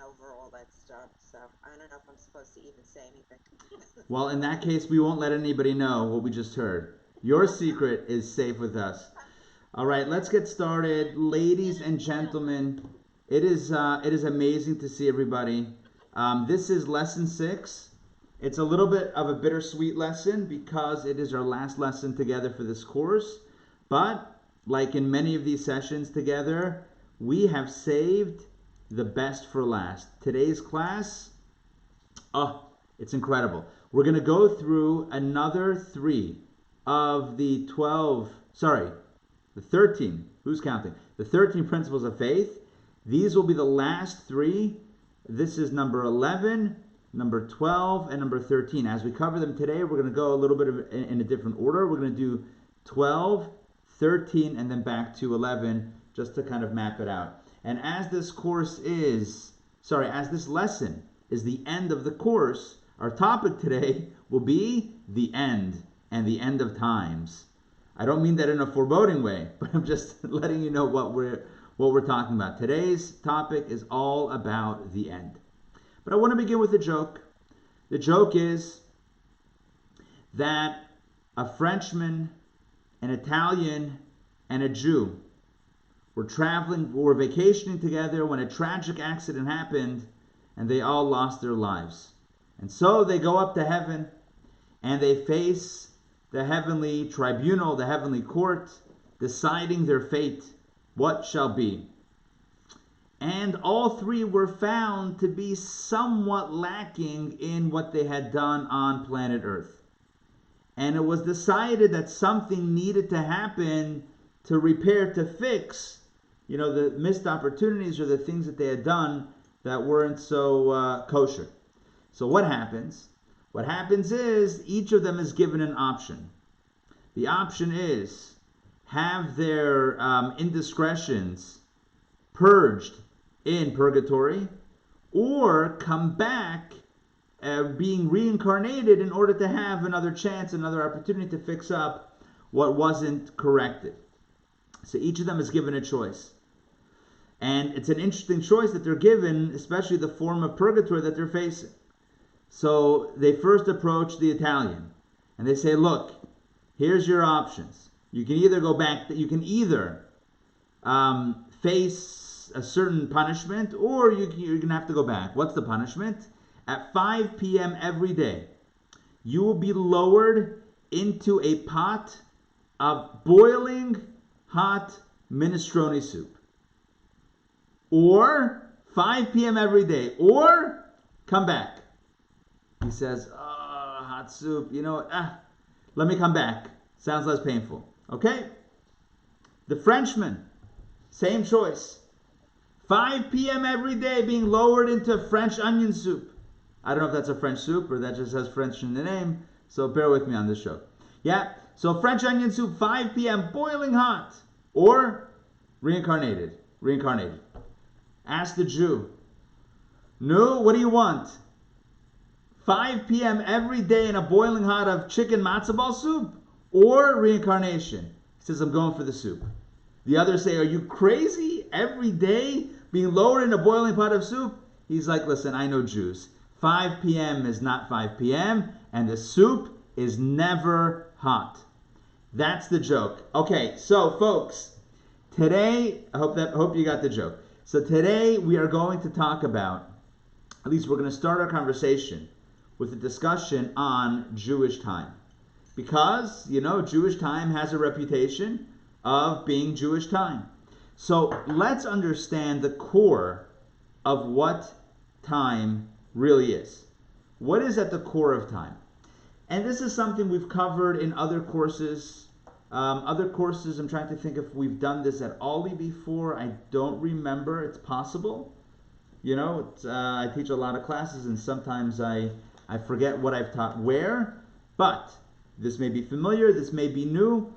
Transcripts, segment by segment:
over all that stuff, so I don't know if I'm supposed to even say anything. Well, in that case, we won't let anybody know what we just heard. Your secret is safe with us. All right, let's get started, ladies and gentlemen. It is amazing to see everybody. This is lesson 6. It's a little bit of a bittersweet lesson because it is our last lesson together for this course. But like in many of these sessions together, we have saved the best for last. Today's class, it's incredible. We're going to go through another 3 of the 13. Who's counting? The 13 principles of faith. These will be the last 3. This is number 11, number 12, and number 13. As we cover them today, we're going to go a little bit in a different order. We're going to do 12, 13, and then back to 11, just to kind of map it out. And as this lesson is the end of the course, our topic today will be the end and the end of times. I don't mean that in a foreboding way, but I'm just letting you know what we're talking about. Today's topic is all about the end. But I want to begin with a joke. The joke is that a Frenchman, an Italian, and a Jew were vacationing together when a tragic accident happened and they all lost their lives. And so they go up to heaven and they face the heavenly tribunal, the heavenly court, deciding their fate, what shall be. And all 3 were found to be somewhat lacking in what they had done on planet Earth. And it was decided that something needed to happen to repair, to fix, the missed opportunities or the things that they had done that weren't so kosher. So what happens? What happens is each of them is given an option. The option is have their indiscretions purged in purgatory, or come back being reincarnated in order to have another chance, another opportunity to fix up what wasn't corrected. So each of them is given a choice. And it's an interesting choice that they're given, especially the form of purgatory that they're facing. So they first approach the Italian and they say, look, here's your options. You can either go back, you can either face a certain punishment, or you're going to have to go back. What's the punishment? At 5 p.m. every day, you will be lowered into a pot of boiling hot minestrone soup. Or 5 p.m. every day, or come back. He says, hot soup, let me come back. Sounds less painful. Okay? The Frenchman, same choice. 5 p.m. every day being lowered into French onion soup. I don't know if that's a French soup or that just has French in the name, so bear with me on this show. Yeah, so French onion soup, 5 p.m., boiling hot, or reincarnated. Ask the Jew, no, what do you want? 5 p.m. every day in a boiling hot of chicken matzo ball soup, or reincarnation? He says, I'm going for the soup. The others say, are you crazy? Every day being lowered in a boiling pot of soup? He's like, listen, I know Jews. 5 p.m. is not 5 p.m. and the soup is never hot. That's the joke. Okay, so folks, today, I hope you got the joke. So today we are going to talk about, at least we're going to start our conversation with a discussion on Jewish time. Because, Jewish time has a reputation of being Jewish time. So let's understand the core of what time really is. What is at the core of time? And this is something we've covered in other courses. I'm trying to think if we've done this at Ollie before. I don't remember. It's possible. I teach a lot of classes and sometimes I forget what I've taught where. But this may be familiar. This may be new.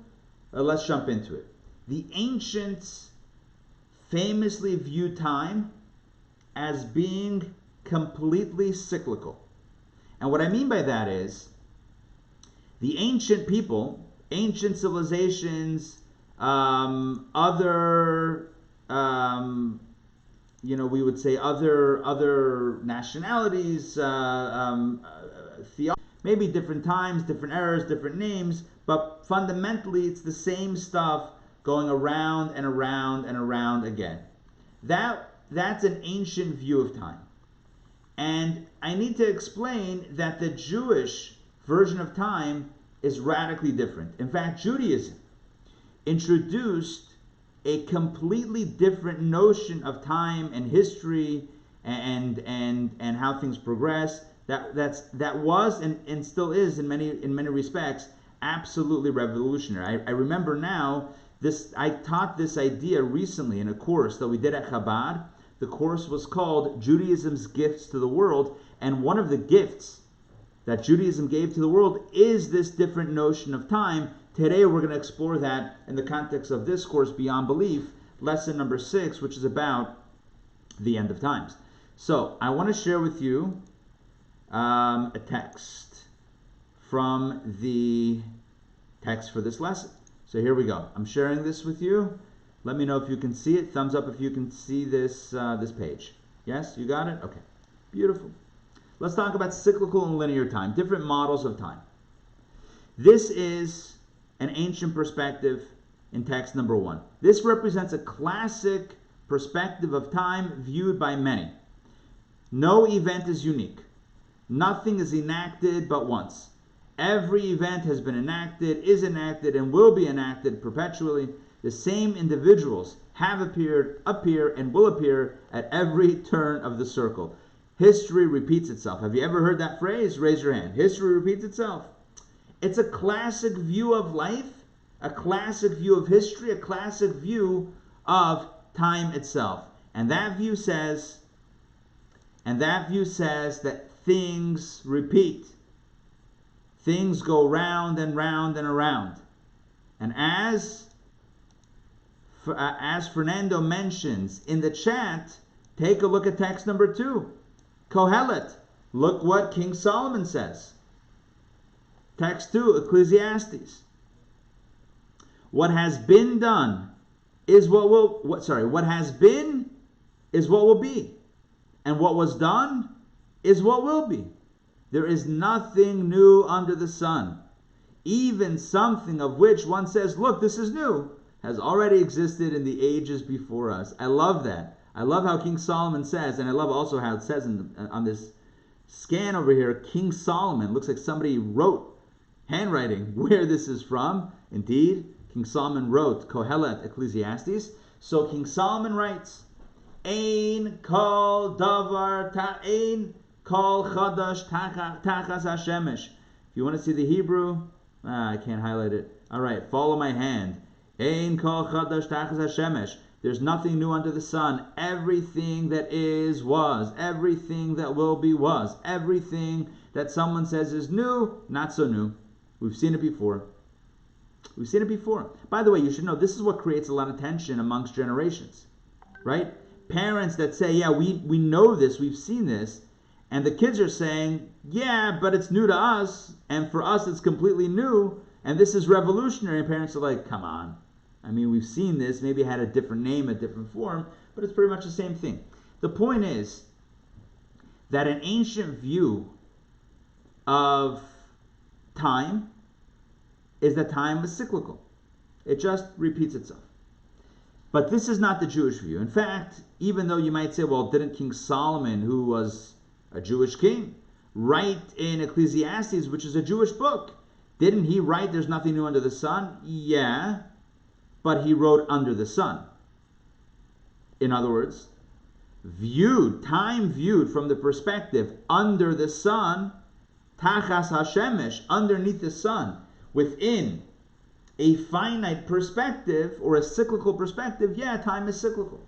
Let's jump into it. The ancients famously viewed time as being completely cyclical. And what I mean by that is the ancient people, ancient civilizations, other we would say other nationalities, maybe different times, different eras, different names, but fundamentally it's the same stuff going around and around and around again. That's an ancient view of time. And I need to explain that the Jewish version of time is radically different. In fact, Judaism introduced a completely different notion of time and history and how things progress. That was and still is in many respects absolutely revolutionary. I remember now I taught this idea recently in a course that we did at Chabad. The course was called Judaism's Gifts to the World, and one of the gifts that Judaism gave to the world is this different notion of time. Today we're going to explore that in the context of this course, Beyond Belief, lesson number 6, which is about the end of times. So I want to share with you a text from the text for this lesson. So here we go. I'm sharing this with you. Let me know if you can see it. Thumbs up if you can see this page. Yes, you got it? Okay, beautiful. Let's talk about cyclical and linear time, different models of time. This is an ancient perspective in text number 1. This represents a classic perspective of time viewed by many. No event is unique. Nothing is enacted but once. Every event has been enacted, is enacted, and will be enacted perpetually. The same individuals have appeared, appear, and will appear at every turn of the circle. History repeats itself. Have you ever heard that phrase? Raise your hand. History repeats itself. It's a classic view of life, a classic view of history, a classic view of time itself. And that view says that things repeat. Things go round and round and around. And as Fernando mentions in the chat, take a look at text number 2. Kohelet. Look what King Solomon says. Text 2, Ecclesiastes. What has been done is what has been is what will be. And what was done is what will be. There is nothing new under the sun. Even something of which one says, look, this is new, has already existed in the ages before us. I love that. I love how King Solomon says, and I love also how it says on this scan over here, King Solomon. Looks like somebody wrote, handwriting, where this is from. Indeed, King Solomon wrote Kohelet, Ecclesiastes. So King Solomon writes, Ein kol davar ein kol chadash tachas hashemesh. If you want to see the Hebrew, I can't highlight it. All right, follow my hand. Ein kol chadash tachas hashemesh. There's nothing new under the sun. Everything that is was. Everything that will be was. Everything that someone says is new, not so new. We've seen it before. We've seen it before. By the way, you should know this is what creates a lot of tension amongst generations, right? Parents that say, yeah, we know this, we've seen this, and the kids are saying, yeah, but it's new to us, and for us it's completely new, and this is revolutionary. And parents are like, come on. I mean, we've seen this, maybe it had a different name, a different form, but it's pretty much the same thing. The point is that an ancient view of time is that time is cyclical. It just repeats itself. But this is not the Jewish view. In fact, even though you might say, well, didn't King Solomon, who was a Jewish king, write in Ecclesiastes, which is a Jewish book? Didn't he write there's nothing new under the sun? Yeah, but he wrote under the sun. In other words, time viewed from the perspective under the sun, tachas hashemesh, underneath the sun, within a finite perspective or a cyclical perspective, yeah, time is cyclical.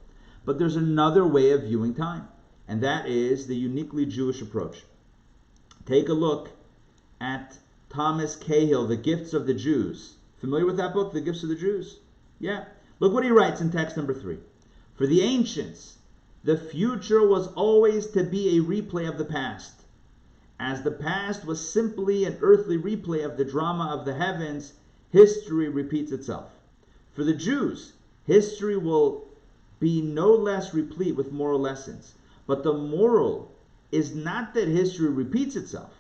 But there's another way of viewing time, and that is the uniquely Jewish approach. Take a look at Thomas Cahill, The Gifts of the Jews. Familiar with that book, The Gifts of the Jews? Yeah. Look what he writes in text number 3. For the ancients, the future was always to be a replay of the past. As the past was simply an earthly replay of the drama of the heavens, history repeats itself. For the Jews, history will be no less replete with moral lessons. But the moral is not that history repeats itself,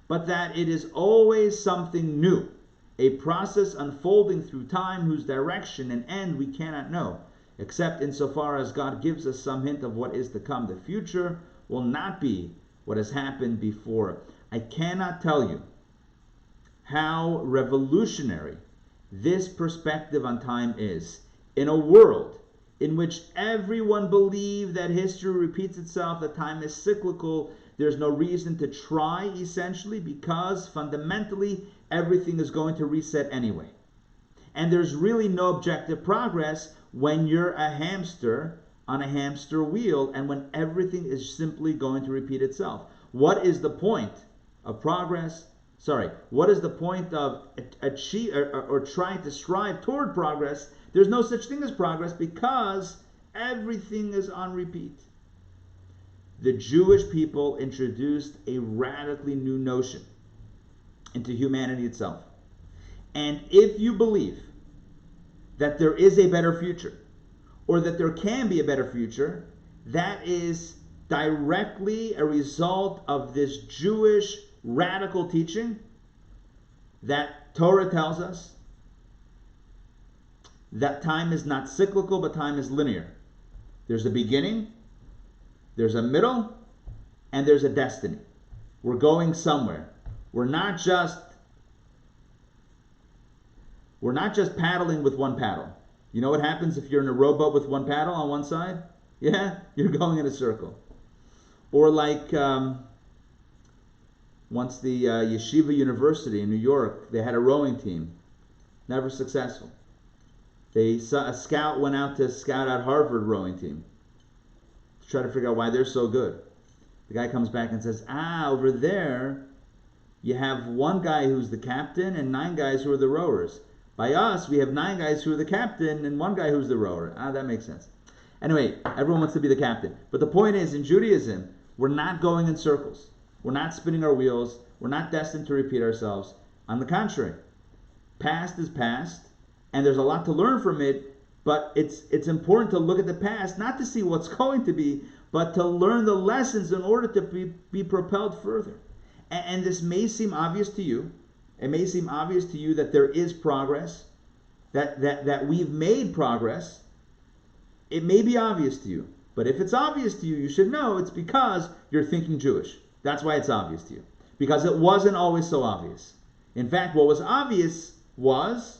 but that it is always something new, a process unfolding through time whose direction and end we cannot know, except insofar as God gives us some hint of what is to come. The future will not be what has happened before. I cannot tell you how revolutionary this perspective on time is. In a world in which everyone believes that history repeats itself, that time is cyclical, there's no reason to try, essentially, because fundamentally everything is going to reset anyway. And there's really no objective progress when you're a hamster on a hamster wheel and when everything is simply going to repeat itself. What is the point of progress? What is the point of achieve or trying to strive toward progress? There's no such thing as progress because everything is on repeat. The Jewish people introduced a radically new notion into humanity itself. And if you believe that there is a better future, or that there can be a better future, that is directly a result of this Jewish radical teaching that Torah tells us that time is not cyclical, but time is linear. There's a beginning, there's a middle, and there's a destiny. We're going somewhere. We're not just paddling with one paddle. You know what happens if you're in a rowboat with one paddle on one side? Yeah, you're going in a circle. Or like once the Yeshiva University in New York, they had a rowing team. Never successful. A scout went out to scout out Harvard rowing team to try to figure out why they're so good. The guy comes back and says, over there you have one guy who's the captain and 9 guys who are the rowers. By us, we have 9 guys who are the captain and 1 guy who's the rower. That makes sense. Anyway, everyone wants to be the captain. But the point is, in Judaism, we're not going in circles. We're not spinning our wheels. We're not destined to repeat ourselves. On the contrary, past is past, and there's a lot to learn from it, but it's important to look at the past, not to see what's going to be, but to learn the lessons in order to be propelled further. And this may seem obvious to you. It may seem obvious to you that there is progress, that we've made progress. It may be obvious to you. But if it's obvious to you, you should know it's because you're thinking Jewish. That's why it's obvious to you. Because it wasn't always so obvious. In fact, what was obvious was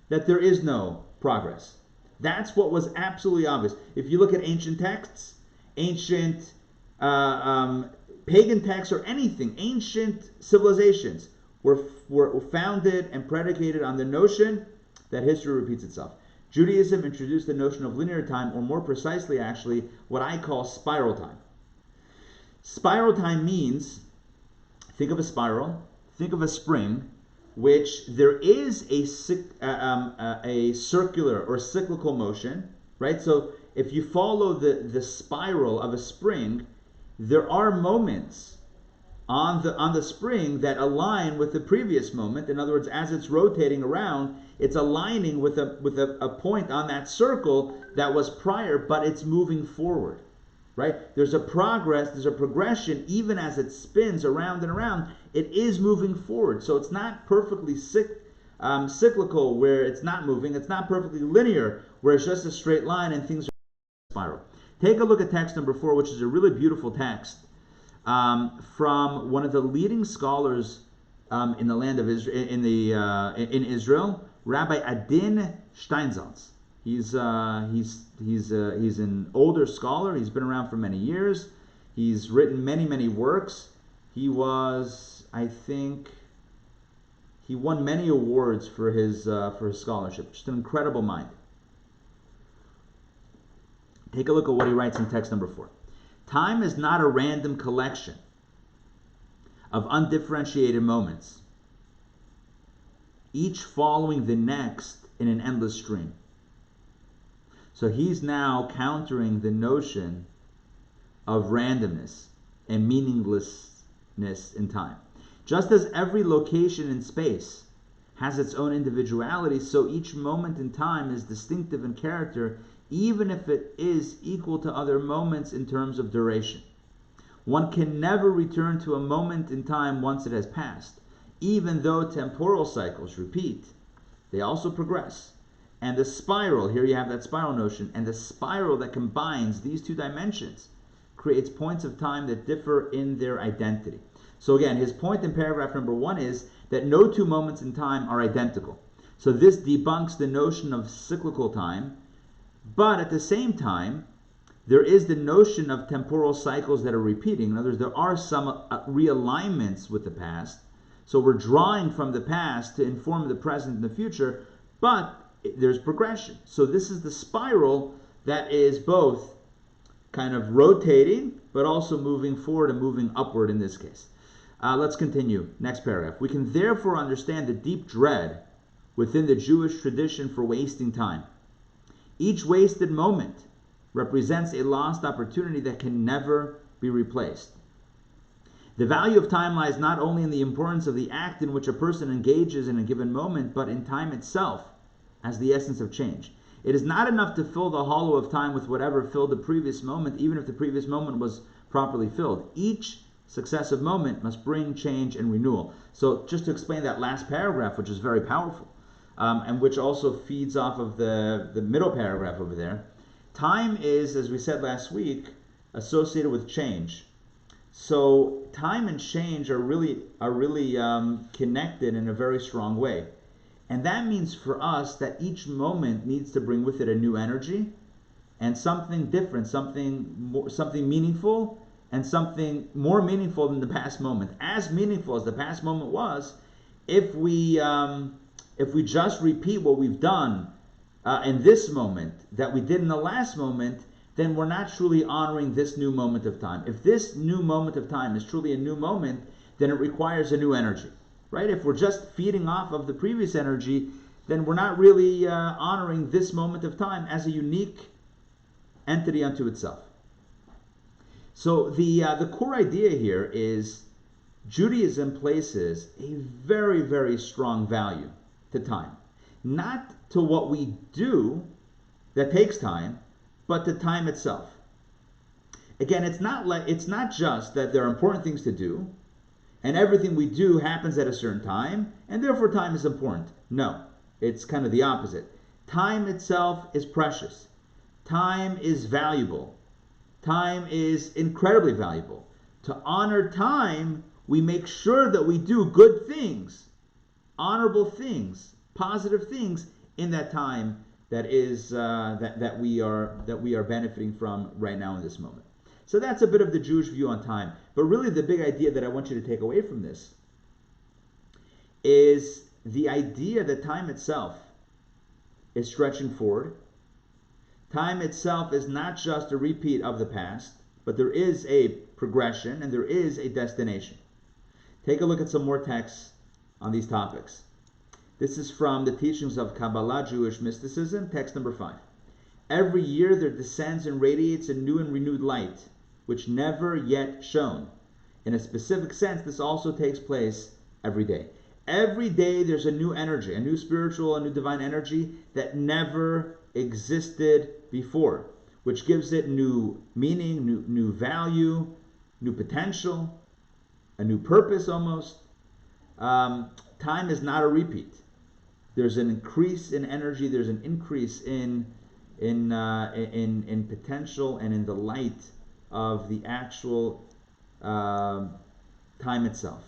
that there is no progress. That's what was absolutely obvious. If you look at ancient texts, ancient pagan texts, or anything, ancient civilizations were founded and predicated on the notion that history repeats itself. Judaism introduced the notion of linear time, or more precisely, actually, what I call spiral time. Spiral time means, think of a spiral, think of a spring, which there is a circular or cyclical motion, right? So if you follow the spiral of a spring, there are moments on the spring that align with the previous moment. In other words, as it's rotating around, it's aligning with a point on that circle that was prior, but it's moving forward, right? There's a progress, there's a progression, even as it spins around and around, it is moving forward. So it's not perfectly cyclical where it's not moving. It's not perfectly linear where it's just a straight line and things are spiral. Take a look at text number 4, which is a really beautiful text from one of the leading scholars in the land of Israel, in Israel, Rabbi Adin Steinsaltz. He's an older scholar. He's been around for many years. He's written many works. He was, I think, he won many awards for his scholarship. Just an incredible mind. Take a look at what he writes in text number 4. Time is not a random collection of undifferentiated moments, each following the next in an endless stream. So he's now countering the notion of randomness and meaninglessness in time. Just as every location in space has its own individuality, so each moment in time is distinctive in character, even if it is equal to other moments in terms of duration. One can never return to a moment in time once it has passed, even though temporal cycles repeat. They also progress. And the spiral, here you have that spiral notion, and the spiral that combines these two dimensions creates points of time that differ in their identity. So again, his point in paragraph number 1 is that no two moments in time are identical. So this debunks the notion of cyclical time, but at the same time, there is the notion of temporal cycles that are repeating. In other words, there are some realignments with the past. So we're drawing from the past to inform the present and the future, but there's progression. So this is the spiral that is both kind of rotating, but also moving forward and moving upward in this case. Let's continue. Next paragraph. We can therefore understand the deep dread within the Jewish tradition for wasting time. Each wasted moment represents a lost opportunity that can never be replaced. The value of time lies not only in the importance of the act in which a person engages in a given moment, but in time itself as the essence of change. It is not enough to fill the hollow of time with whatever filled the previous moment, even if the previous moment was properly filled. Each successive moment must bring change and renewal. So just to explain that last paragraph, which is very powerful, and which also feeds off of the middle paragraph over there, time is, as we said last week, associated with change. So time and change are really connected in a very strong way. And that means for us that each moment needs to bring with it a new energy and something different, something meaningful, and something more meaningful than the past moment. As meaningful as the past moment was, if we just repeat what we've done in this moment that we did in the last moment, then we're not truly honoring this new moment of time. If this new moment of time is truly a new moment, then it requires a new energy. Right? If we're just feeding off of the previous energy, then we're not really honoring this moment of time as a unique entity unto itself. So the core idea here is Judaism places a very, very strong value to time. Not to what we do that takes time, but to time itself. Again, it's not just that there are important things to do, and everything we do happens at a certain time, and therefore time is important. No, it's kind of the opposite. Time itself is precious. Time is valuable. Time is incredibly valuable. To honor time, we make sure that we do good things, honorable things, positive things in that time that is that we are benefiting from right now in this moment. So that's a bit of the Jewish view on time. But really the big idea that I want you to take away from this is the idea that time itself is stretching forward. Time itself is not just a repeat of the past, but there is a progression and there is a destination. Take a look at some more texts on these topics. This is from the teachings of Kabbalah Jewish mysticism, text number 5. Every year there descends and radiates a new and renewed light, which never yet shone. In a specific sense, this also takes place every day. Every day there's a new energy, a new spiritual, a new divine energy that never existed before, which gives it new meaning, new value, new potential, a new purpose almost. Time is not a repeat. There's an increase in energy, there's an increase in potential and in the light of the actual time itself.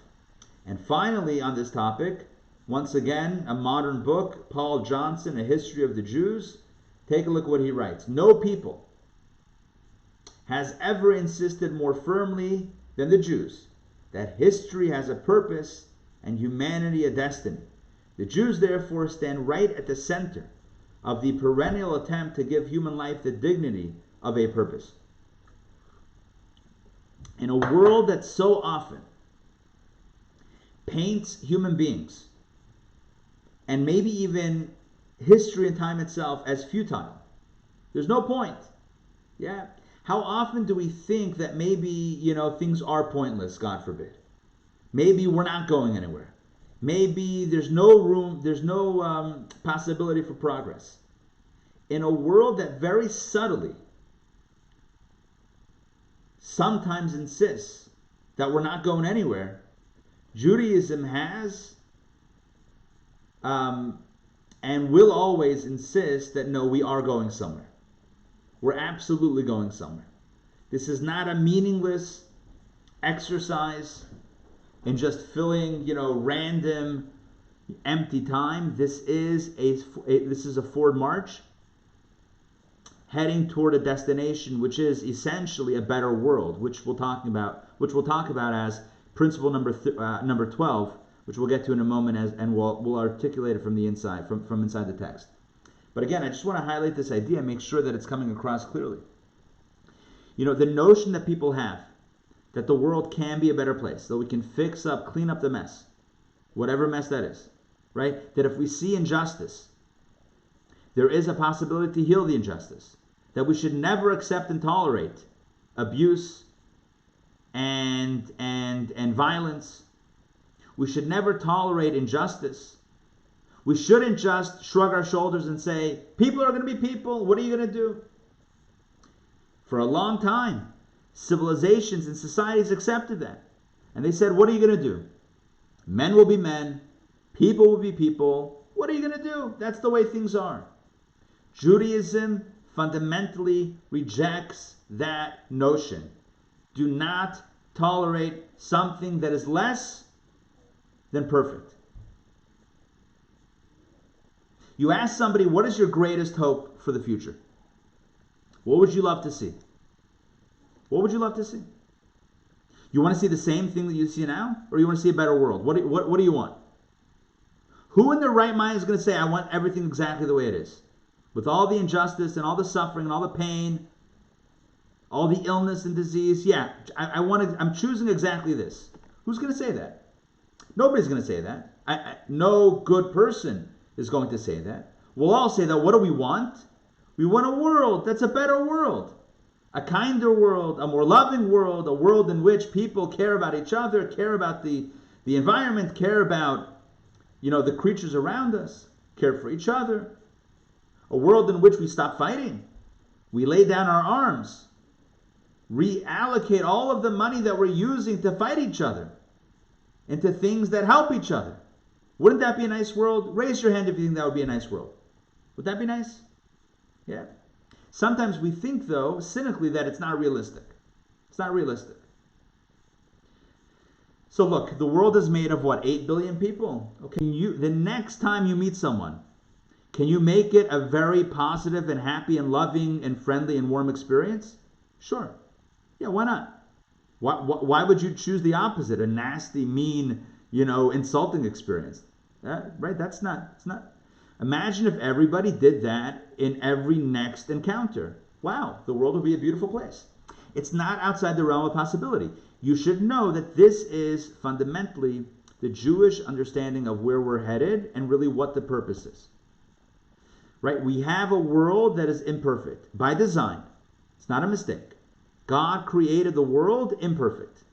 And finally, on this topic, once again, a modern book, Paul Johnson, A History of the Jews. Take a look what he writes. No people has ever insisted more firmly than the Jews that history has a purpose and humanity a destiny. The Jews, therefore, stand right at the center of the perennial attempt to give human life the dignity of a purpose. In a world that so often paints human beings, and maybe even history and time itself, as futile, there's no point. Yeah. How often do we think that maybe, things are pointless, God forbid? Maybe we're not going anywhere. Maybe there's no room, there's no possibility for progress. in a world that very subtly sometimes insists that we're not going anywhere, Judaism has and will always insist that no, we are going somewhere. We're absolutely going somewhere. This is not a meaningless exercise in just filling, random empty time. This is a forward march heading toward a destination which is essentially a better world, which we'll talk about as principle number 12, which we'll get to in a moment, and we'll articulate it from the inside, from inside the text. But again, I just want to highlight this idea and make sure that it's coming across clearly. The notion that people have that the world can be a better place, that we can clean up the mess, whatever mess that is, right? That if we see injustice, there is a possibility to heal the injustice. That we should never accept and tolerate abuse and violence. We should never tolerate injustice. We shouldn't just shrug our shoulders and say, people are going to be people, what are you going to do? For a long time, civilizations and societies accepted that. And they said, what are you going to do? Men will be men, people will be people. What are you going to do? That's the way things are. Judaism fundamentally rejects that notion. Do not tolerate something that is less than perfect. You ask somebody, what is your greatest hope for the future? What would you love to see? What would you love to see? You want to see the same thing that you see now? Or you want to see a better world? What do you want? Who in their right mind is going to say, I want everything exactly the way it is? With all the injustice and all the suffering and all the pain, all the illness and disease, yeah, I'm choosing exactly this. Who's going to say that? Nobody's going to say that. No good person is going to say that. We'll all say that. What do we want? We want a world that's a better world. A kinder world, a more loving world, a world in which people care about each other, care about the environment, care about, the creatures around us, care for each other. A world in which we stop fighting. We lay down our arms. Reallocate all of the money that we're using to fight each other into things that help each other. Wouldn't that be a nice world? Raise your hand if you think that would be a nice world. Would that be nice? Yeah. Sometimes we think, though, cynically, that it's not realistic. It's not realistic. So look, the world is made of what, 8 billion people? Okay, the next time you meet someone, can you make it a very positive and happy and loving and friendly and warm experience? Sure. Yeah, why not? Why would you choose the opposite, a nasty, mean, insulting experience? Right? It's not. Imagine if everybody did that in every next encounter. Wow, the world would be a beautiful place. It's not outside the realm of possibility. You should know that this is fundamentally the Jewish understanding of where we're headed and really what the purpose is. Right? We have a world that is imperfect by design. It's not a mistake. God created the world imperfect.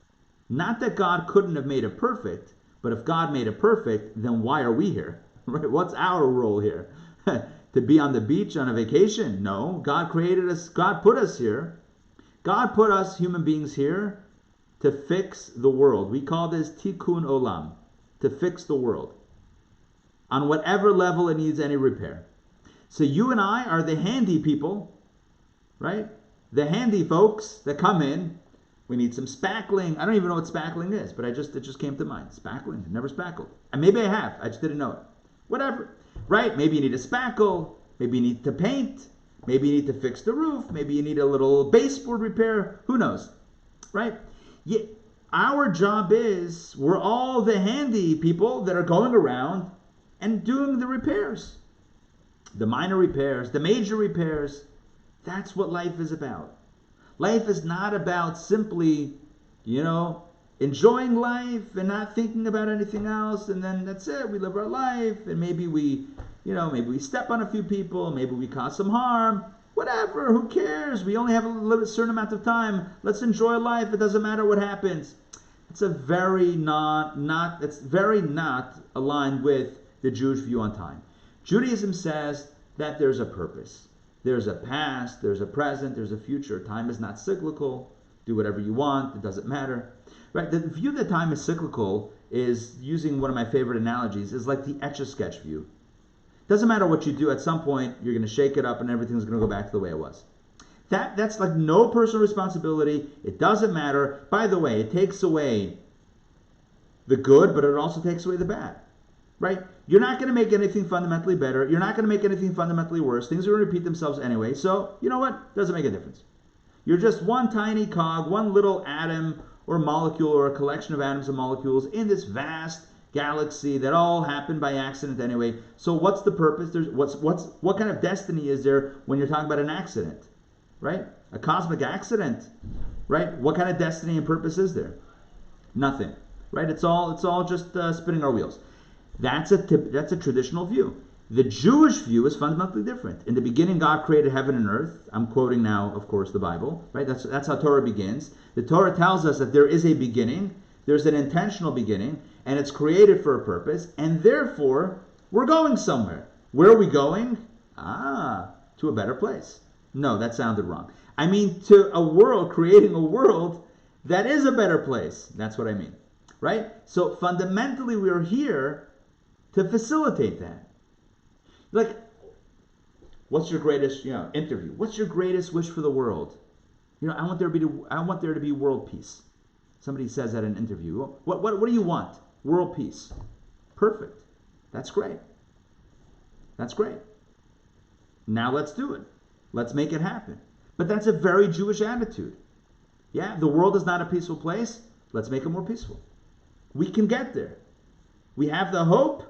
Not that God couldn't have made it perfect, but if God made it perfect, then why are we here? Right? What's our role here? To be on the beach on a vacation? No. God created us. God put us here. God put us human beings here to fix the world. We call this tikkun olam, to fix the world on whatever level it needs any repair. So you and I are the handy people, right? The handy folks that come in. We need some spackling. I don't even know what spackling is, but it just came to mind. Spackling. Never spackled. And maybe I have. I just didn't know it. Whatever. Right? Maybe you need a spackle. Maybe you need to paint. Maybe you need to fix the roof. Maybe you need a little baseboard repair. Who knows? Right? Yeah, our job is, we're all the handy people that are going around and doing the repairs. The minor repairs, the major repairs. That's what life is about. Life is not about simply, enjoying life and not thinking about anything else, and then that's it. We live our life, and maybe we step on a few people, maybe we cause some harm. Whatever, who cares? We only have a certain amount of time. Let's enjoy life. It doesn't matter what happens. It's very not aligned with the Jewish view on time. Judaism says that there's a purpose. There's a past, there's a present, there's a future. Time is not cyclical. Do whatever you want. It doesn't matter. Right? The view that time is cyclical is, using one of my favorite analogies, is like the Etch-a-Sketch view. Doesn't matter what you do, at some point you're going to shake it up and everything's going to go back to the way it was. That's like no personal responsibility. It doesn't matter. By the way, it takes away the good, but it also takes away the bad. Right? You're not going to make anything fundamentally better. You're not going to make anything fundamentally worse. Things are going to repeat themselves anyway. So, you know what? Doesn't make a difference. You're just one tiny cog, one little atom or molecule or a collection of atoms and molecules in this vast galaxy that all happened by accident anyway. So what's the purpose? What kind of destiny is there when you're talking about an accident? Right? A cosmic accident. Right? What kind of destiny and purpose is there? Nothing. Right? It's all just spinning our wheels. That's a traditional view. The Jewish view is fundamentally different. In the beginning, God created heaven and earth. I'm quoting now, of course, the Bible. Right? That's how Torah begins. The Torah tells us that there is a beginning. There's an intentional beginning, and it's created for a purpose, and therefore, we're going somewhere. Where are we going? To a better place. No, that sounded wrong. I mean, to a world, creating a world that is a better place. That's what I mean. Right? So fundamentally, we are here to facilitate that. Like, what's your greatest, interview? What's your greatest wish for the world? I want there to be world peace. Somebody says at an interview, what do you want? World peace. Perfect. That's great. That's great. Now let's do it. Let's make it happen. But that's a very Jewish attitude. Yeah, the world is not a peaceful place. Let's make it more peaceful. We can get there. We have the hope.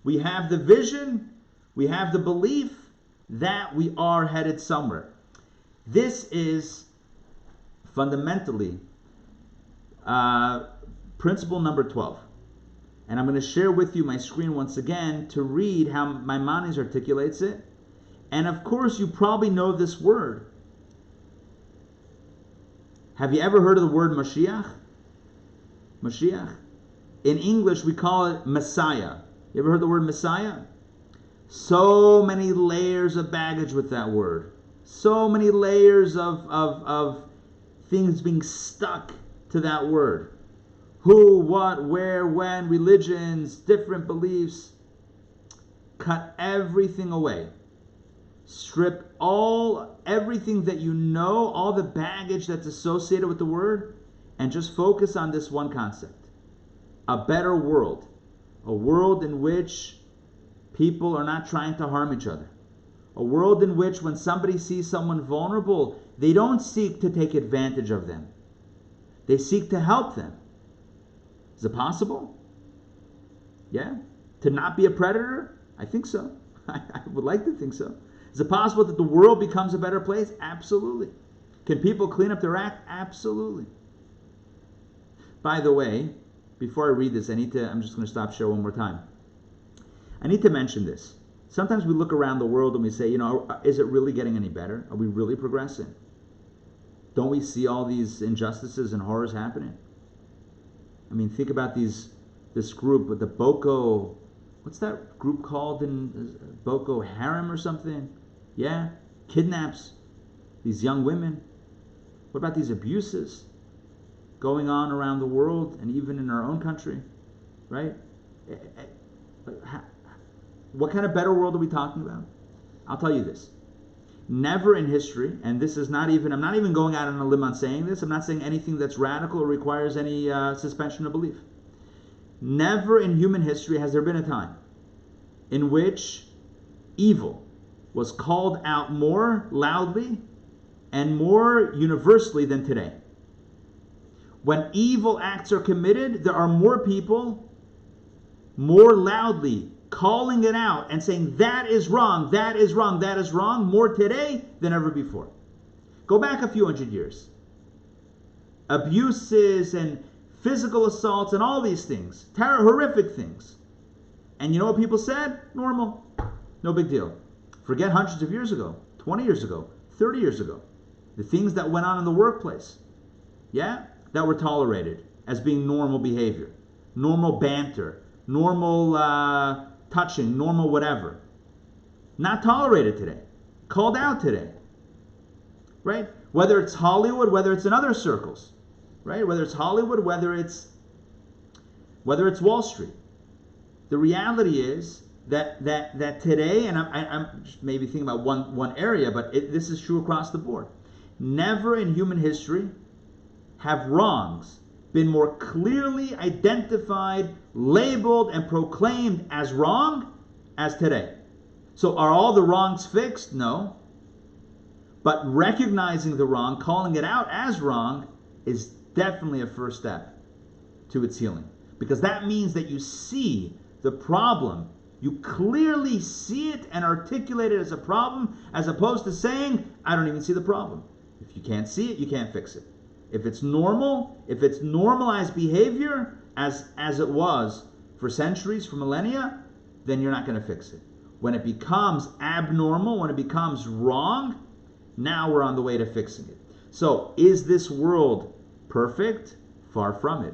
We have the vision. We have the belief that we are headed somewhere. This is fundamentally principle number 12. And I'm going to share with you my screen once again to read how Maimonides articulates it. And of course, you probably know this word. Have you ever heard of the word Mashiach? Mashiach. In English, we call it Messiah. You ever heard the word Messiah? So many layers of baggage with that word. So many layers of things being stuck to that word. Who, what, where, when, religions, different beliefs. Cut everything away. Strip everything that you know, all the baggage that's associated with the word, and just focus on this one concept. A better world. A world in which people are not trying to harm each other. A world in which when somebody sees someone vulnerable, they don't seek to take advantage of them. They seek to help them. Is it possible? Yeah? To not be a predator? I think so. I would like to think so. Is it possible that the world becomes a better place? Absolutely. Can people clean up their act? Absolutely. By the way, before I read this, I'm just going to stop share one more time. I need to mention this. Sometimes we look around the world and we say, is it really getting any better? Are we really progressing? Don't we see all these injustices and horrors happening? I mean, think about this group, the Boko, what's that group called in Boko Haram or something? Yeah, kidnaps these young women. What about these abuses going on around the world and even in our own country, right? What kind of better world are we talking about? I'll tell you this. Never in history, and this is I'm not even going out on a limb on saying this, I'm not saying anything that's radical or requires any suspension of belief. Never in human history has there been a time in which evil was called out more loudly and more universally than today. When evil acts are committed, there are more people more loudly calling it out and saying that is wrong, that is wrong, that is wrong, more today than ever before. Go back a few hundred years. Abuses and physical assaults and all these things, horrific things. And you know what people said? Normal. No big deal. Forget hundreds of years ago, 20 years ago, 30 years ago. The things that went on in the workplace, that were tolerated as being normal behavior, normal banter, normal touching, normal whatever. Not tolerated today. called out today, right? Whether it's Hollywood, whether it's in other circles, right? Whether it's Hollywood, whether it's Wall Street. The reality is that today, and I'm maybe thinking about one area, but this is true across the board. Never in human history have wrongs been more clearly identified, labeled, and proclaimed as wrong as today. So are all the wrongs fixed? No. But recognizing the wrong, calling it out as wrong, is definitely a first step to its healing. Because that means that you see the problem. You clearly see it and articulate it as a problem, as opposed to saying, I don't even see the problem. If you can't see it, you can't fix it. If it's normal, if it's normalized behavior, as it was for centuries, for millennia, then you're not going to fix it. When it becomes abnormal, when it becomes wrong, now we're on the way to fixing it. So, is this world perfect? Far from it.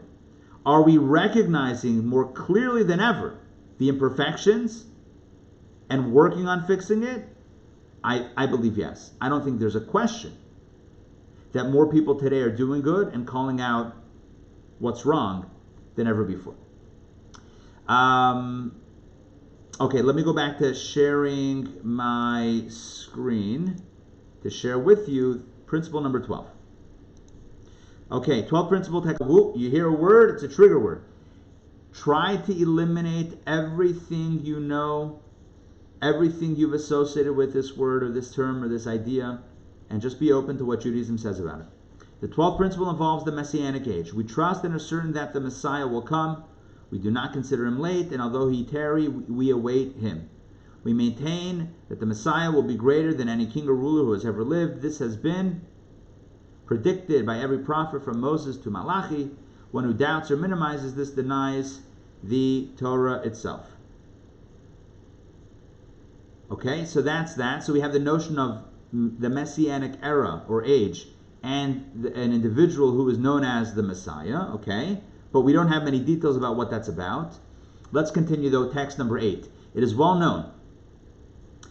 Are we recognizing more clearly than ever the imperfections and working on fixing it? I believe yes. I don't think there's a question that more people today are doing good and calling out what's wrong than ever before. Okay, let me go back to sharing my screen to share with you principle number 12. Okay, 12th principle, you hear a word, it's a trigger word. Try to eliminate everything you know, everything you've associated with this word or this term or this idea, and just be open to what Judaism says about it. The 12th principle involves the Messianic age. We trust and are certain that the Messiah will come. We do not consider him late, and although he tarry, we await him. We maintain that the Messiah will be greater than any king or ruler who has ever lived. This has been predicted by every prophet from Moses to Malachi. One who doubts or minimizes this denies the Torah itself. Okay, so that's that. So we have the notion of the Messianic era or age and an individual who is known as the Messiah, okay? But we don't have many details about what that's about. Let's continue though, text number 8. It is well known.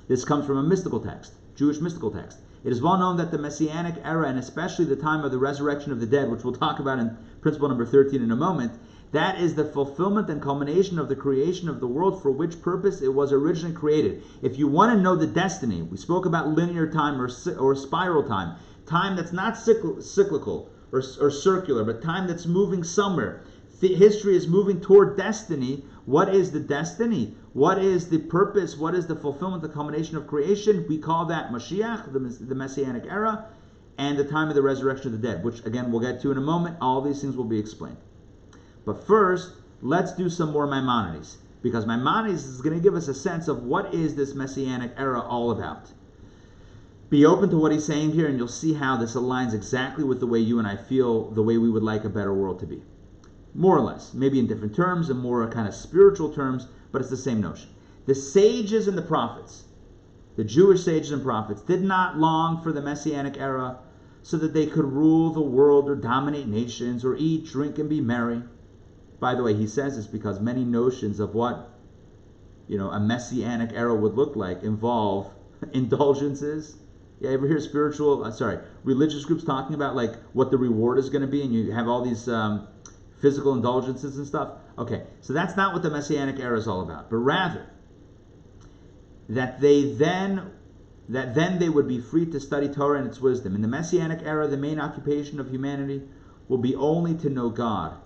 This comes from a mystical text, Jewish mystical text. It is well known that the Messianic era, and especially the time of the resurrection of the dead, which we'll talk about in principle number 13 in a moment, that is the fulfillment and culmination of the creation of the world for which purpose it was originally created. If you want to know the destiny, we spoke about linear time or spiral time, time that's not cyclical or circular, but time that's moving somewhere. History is moving toward destiny. What is the destiny? What is the purpose? What is the fulfillment, the culmination of creation? We call that Mashiach, the Messianic era, and the time of the resurrection of the dead, which again we'll get to in a moment. All these things will be explained. But first, let's do some more Maimonides, because Maimonides is going to give us a sense of what is this Messianic era all about. Be open to what he's saying here, and you'll see how this aligns exactly with the way you and I feel, the way we would like a better world to be. More or less, maybe in different terms and more kind of spiritual terms, but it's the same notion. The sages and the prophets, the Jewish sages and prophets, did not long for the Messianic era so that they could rule the world or dominate nations or eat, drink, and be merry. By the way, he says this because many notions of what a Messianic era would look like involve indulgences. You ever hear religious groups talking about like what the reward is going to be, and you have all these physical indulgences and stuff? Okay, so that's not what the Messianic era is all about, but rather that then they would be free to study Torah and its wisdom. In the Messianic era, the main occupation of humanity will be only to know God.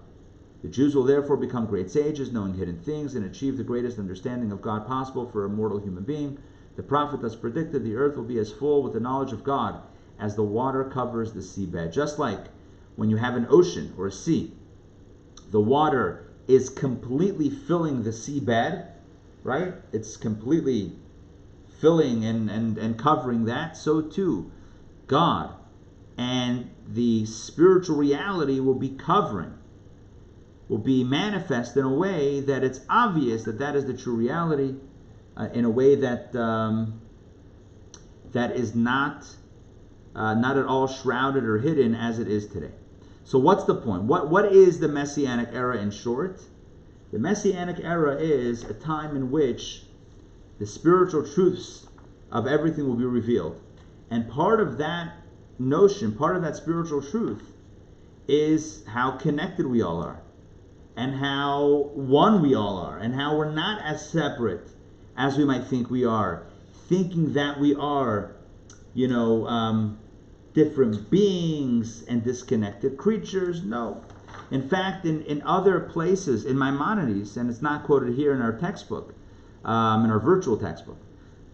The Jews will therefore become great sages, knowing hidden things, and achieve the greatest understanding of God possible for a mortal human being. The prophet thus predicted the earth will be as full with the knowledge of God as the water covers the seabed. Just like when you have an ocean or a sea, the water is completely filling the seabed, right? It's completely filling and covering that. So too, God and the spiritual reality will be covering, will be manifest in a way that it's obvious that is the true reality, in a way that is not at all shrouded or hidden as it is today. So what's the point? What is the Messianic era in short? The Messianic era is a time in which the spiritual truths of everything will be revealed. And part of that notion, part of that spiritual truth, is how connected we all are, and how one we all are, and how we're not as separate as we might think we are, thinking that we are, different beings and disconnected creatures. No. In fact, in other places, in Maimonides, and it's not quoted here in our textbook, in our virtual textbook,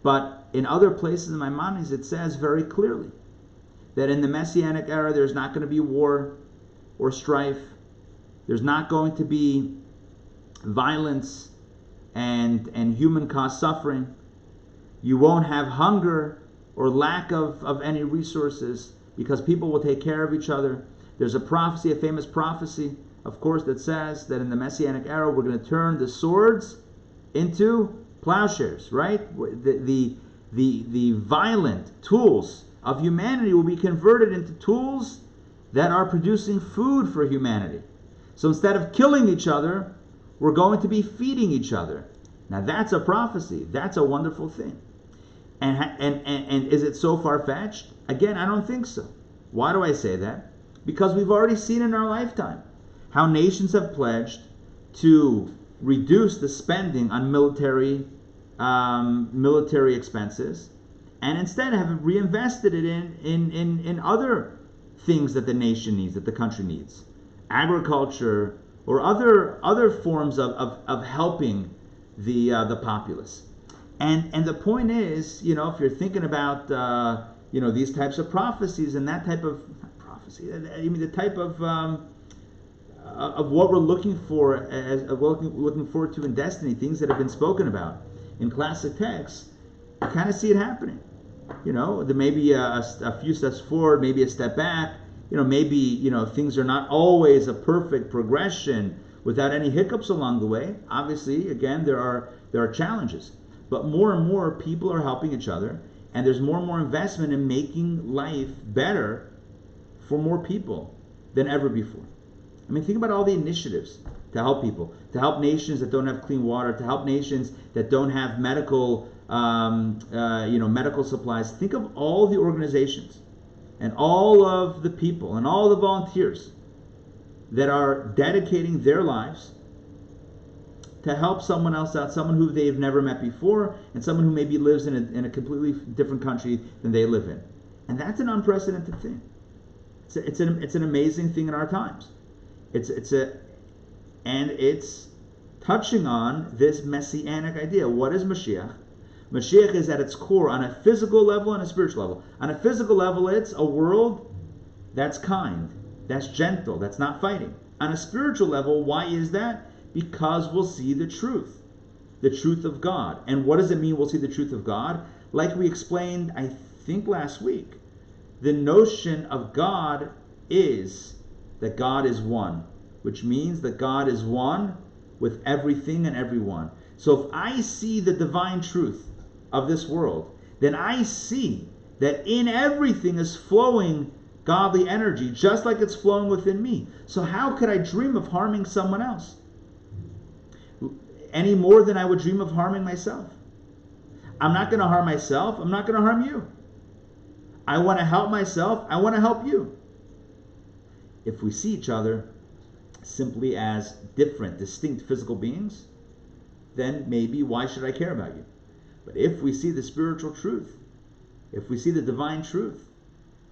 but in other places in Maimonides, it says very clearly that in the Messianic era, there's not going to be war or strife. There's not going to be violence and human caused suffering. You won't have hunger or lack of any resources, because people will take care of each other. There's a prophecy, a famous prophecy, of course, that says that in the Messianic era, we're going to turn the swords into plowshares, right? The violent tools of humanity will be converted into tools that are producing food for humanity. So instead of killing each other, we're going to be feeding each other. Now that's a prophecy. That's a wonderful thing. And is it so far-fetched? Again, I don't think so. Why do I say that? Because we've already seen in our lifetime how nations have pledged to reduce the spending on military expenses, and instead have reinvested it in other things that the nation needs, that the country needs, agriculture or other forms of helping the populace. And the point is, if you're thinking about these types of prophecies and that type of prophecy, I mean the type of what we're looking for, looking forward to in destiny, things that have been spoken about in classic texts, you kind of see it happening. There may be a few steps forward, maybe a step back. Maybe things are not always a perfect progression without any hiccups along the way. Obviously, again, there are challenges. But more and more people are helping each other, and there's more and more investment in making life better for more people than ever before. I mean, think about all the initiatives to help people, to help nations that don't have clean water, to help nations that don't have medical supplies. Think of all the organizations and all of the people and all the volunteers that are dedicating their lives to help someone else out, someone who they've never met before, and someone who maybe lives in a completely different country than they live in. And that's an unprecedented thing. It's an amazing thing in our times. And it's touching on this messianic idea. What is Mashiach? Mashiach is at its core on a physical level and a spiritual level. On a physical level, it's a world that's kind, that's gentle, that's not fighting. On a spiritual level, why is that? Because we'll see the truth of God. And what does it mean we'll see the truth of God? Like we explained, I think last week, the notion of God is that God is one, which means that God is one with everything and everyone. So if I see the divine truth of this world, then I see that in everything is flowing godly energy, just like it's flowing within me. So how could I dream of harming someone else? Any more than I would dream of harming myself. I'm not going to harm myself. I'm not going to harm you. I want to help myself. I want to help you. If we see each other simply as different, distinct physical beings, then maybe why should I care about you? But if we see the spiritual truth, if we see the divine truth,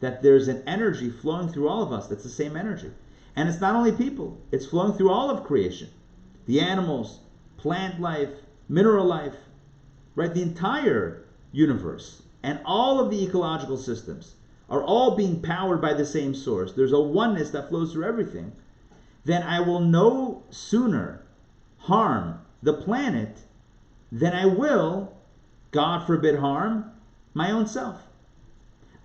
that there's an energy flowing through all of us that's the same energy. And it's not only people, it's flowing through all of creation. The animals, plant life, mineral life, right? The entire universe and all of the ecological systems are all being powered by the same source. There's a oneness that flows through everything. Then I will no sooner harm the planet than I will, God forbid, harm my own self.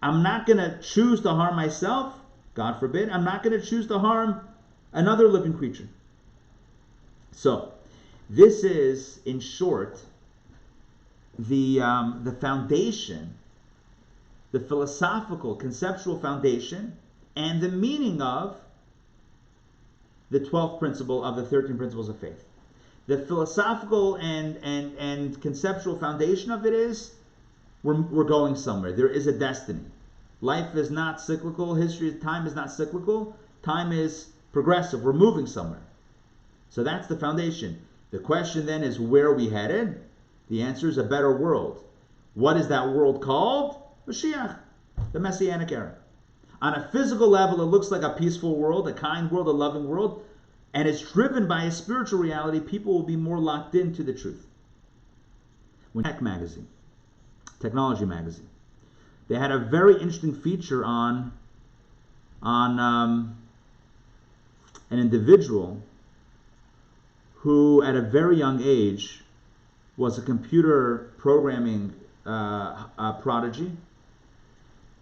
I'm not going to choose to harm myself, God forbid. I'm not going to choose to harm another living creature. So, this is, in short, the foundation, the philosophical, conceptual foundation, and the meaning of the 12th principle of the 13 principles of faith. The philosophical and conceptual foundation of it is we're going somewhere. There is a destiny. Life is not cyclical. Time is not cyclical. Time is progressive. We're moving somewhere. So that's the foundation. The question then is, where are we headed? The answer is a better world. What is that world called? Mashiach, the Messianic era. On a physical level, it looks like a peaceful world, a kind world, a loving world, and it's driven by a spiritual reality. People will be more locked into the truth. When Technology magazine, they had a very interesting feature on an individual who, at a very young age, was a computer programming prodigy,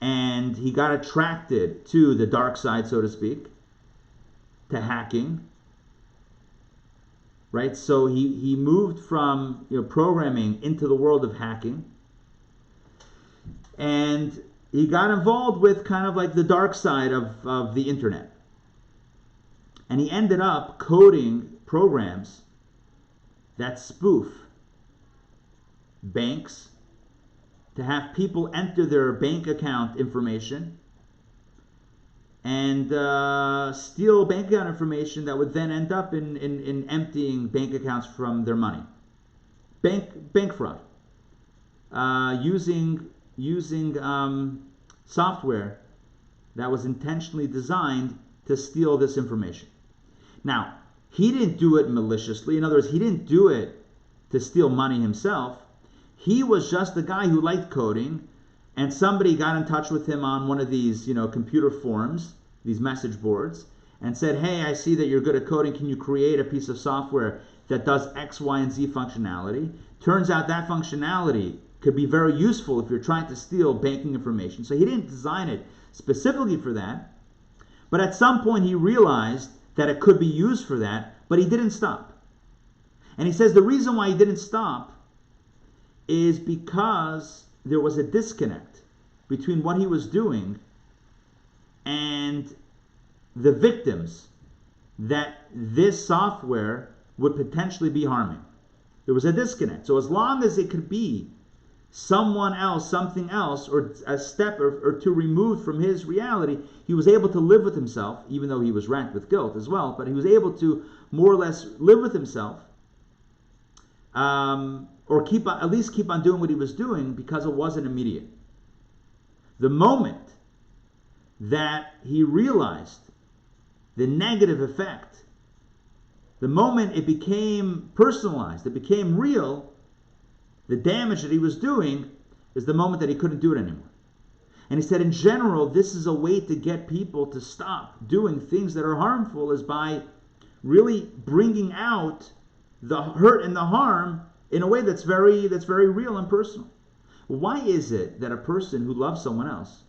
and he got attracted to the dark side, so to speak, to hacking. Right, so he moved from programming into the world of hacking, and he got involved with kind of like the dark side of the internet, and he ended up coding programs that spoof banks to have people enter their bank account information and steal bank account information that would then end up in emptying bank accounts from their money. Bank fraud. Using software that was intentionally designed to steal this information. Now, he didn't do it maliciously. In other words, he didn't do it to steal money himself. He was just a guy who liked coding, and somebody got in touch with him on one of these, computer forums, these message boards, and said, hey, I see that you're good at coding. Can you create a piece of software that does X, Y, and Z functionality? Turns out that functionality could be very useful if you're trying to steal banking information. So he didn't design it specifically for that, but at some point he realized that it could be used for that, but he didn't stop. And he says the reason why he didn't stop is because there was a disconnect between what he was doing and the victims that this software would potentially be harming. There was a disconnect. So as long as it could be someone else, something else, or a step or two removed from his reality, he was able to live with himself, even though he was racked with guilt as well, but he was able to more or less live with himself, or at least keep on doing what he was doing, because it wasn't immediate. The moment that he realized the negative effect, the moment it became personalized, it became real, the damage that he was doing, is the moment that he couldn't do it anymore. And he said, in general, this is a way to get people to stop doing things that are harmful, is by really bringing out the hurt and the harm in a way that's very real and personal. Why is it that a person who loves someone else,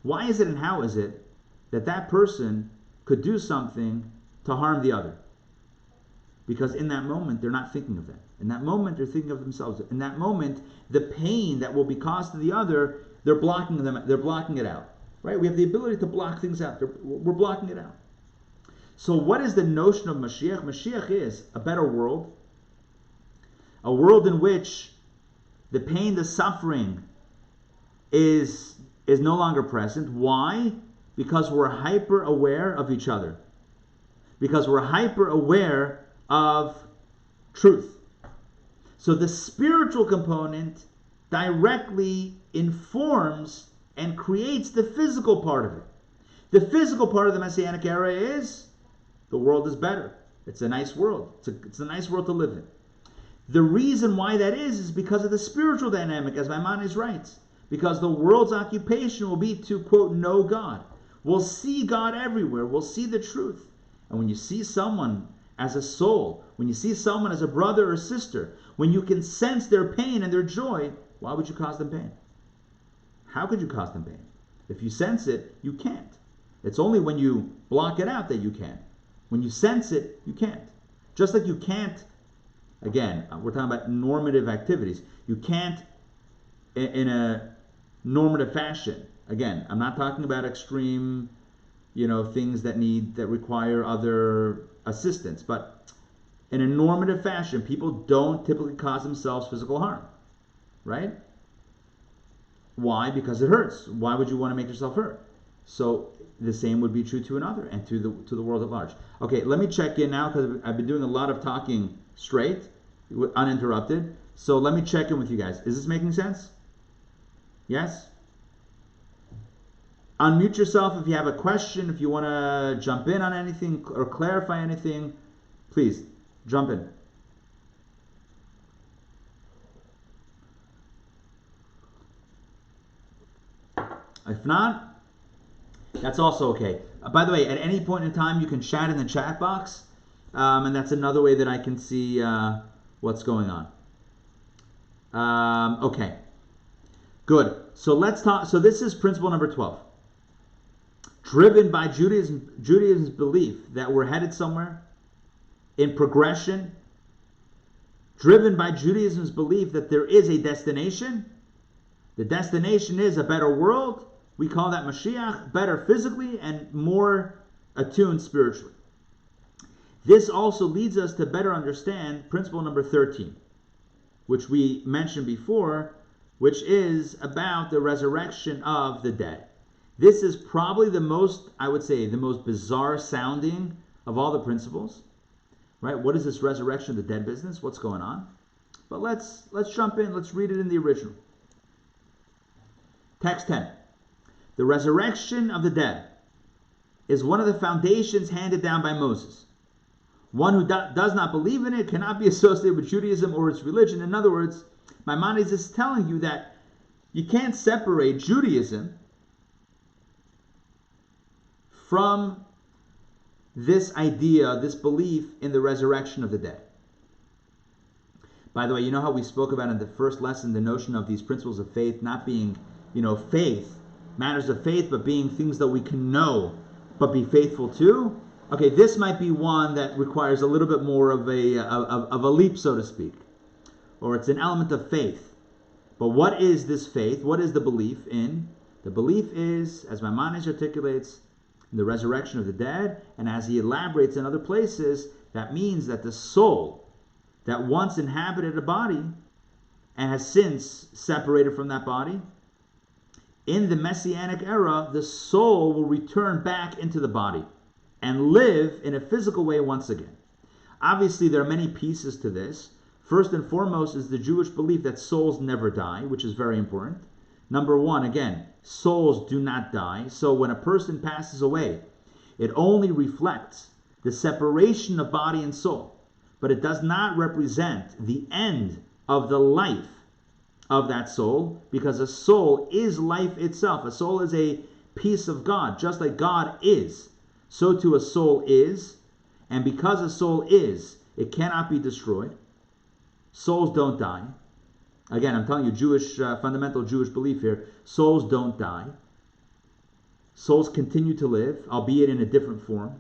why is it and how is it that that person could do something to harm the other? Because in that moment, they're not thinking of that. In that moment, they're thinking of themselves. In that moment, the pain that will be caused to the other, they're blocking it out. Right? We have the ability to block things out. We're blocking it out. So what is the notion of Mashiach? Mashiach is a better world. A world in which the pain, the suffering is no longer present. Why? Because we're hyper aware of each other. Because we're hyper aware of truth. So the spiritual component directly informs and creates the physical part of it. The physical part of the Messianic era is the world is better. It's a nice world. It's a nice world to live in. The reason why that is because of the spiritual dynamic, as Maimonides writes. Because the world's occupation will be to, quote, know God. We'll see God everywhere. We'll see the truth. And when you see someone as a soul, when you see someone as a brother or sister, when you can sense their pain and their joy, why would you cause them pain? How could you cause them pain? If you sense it, you can't. It's only when you block it out that you can. When you sense it, you can't. Just like you can't, again, we're talking about normative activities. You can't, in a normative fashion, again, I'm not talking about extreme, things that require other assistance, but in a normative fashion, people don't typically cause themselves physical harm, right? Why? Because it hurts. Why would you want to make yourself hurt? So the same would be true to another and to the world at large. Okay, let me check in now because I've been doing a lot of talking straight, uninterrupted. So let me check in with you guys. Is this making sense? Yes? Unmute yourself if you have a question, if you want to jump in on anything or clarify anything. Please, jump in. If not, that's also okay. By the way, at any point in time, you can chat in the chat box, and that's another way that I can see what's going on. Okay, good. So let's talk. So this is principle number 12. Driven by Judaism's belief that we're headed somewhere in progression, driven by Judaism's belief that there is a destination. The destination is a better world. We call that Mashiach, better physically and more attuned spiritually. This also leads us to better understand principle number 13, which we mentioned before, which is about the resurrection of the dead. This is probably the most, I would say, the most bizarre sounding of all the principles, right? What is this resurrection of the dead business? What's going on? But let's jump in. Let's read it in the original. Text 10. The resurrection of the dead is one of the foundations handed down by Moses. One who does not believe in it cannot be associated with Judaism or its religion. In other words, Maimonides is telling you that you can't separate Judaism from this idea, this belief in the resurrection of the dead. By the way, you know how we spoke about in the first lesson the notion of these principles of faith not being, faith, matters of faith, but being things that we can know, but be faithful to? Okay, this might be one that requires a little bit more of a leap, so to speak. Or it's an element of faith. But what is this faith? What is the belief in? The belief is, as Maimonides articulates, the resurrection of the dead, and as he elaborates in other places, that means that the soul that once inhabited a body and has since separated from that body, in the Messianic era, the soul will return back into the body and live in a physical way once again. Obviously, there are many pieces to this. First and foremost is the Jewish belief that souls never die, which is very important. Number one, again, souls do not die. So when a person passes away, it only reflects the separation of body and soul, but it does not represent the end of the life of that soul, because a soul is life itself. A soul is a piece of God. Just like God is, so too a soul is. And because a soul is, it cannot be destroyed. Souls don't die. Again, I'm telling you, fundamental Jewish belief here. Souls don't die. Souls continue to live, albeit in a different form.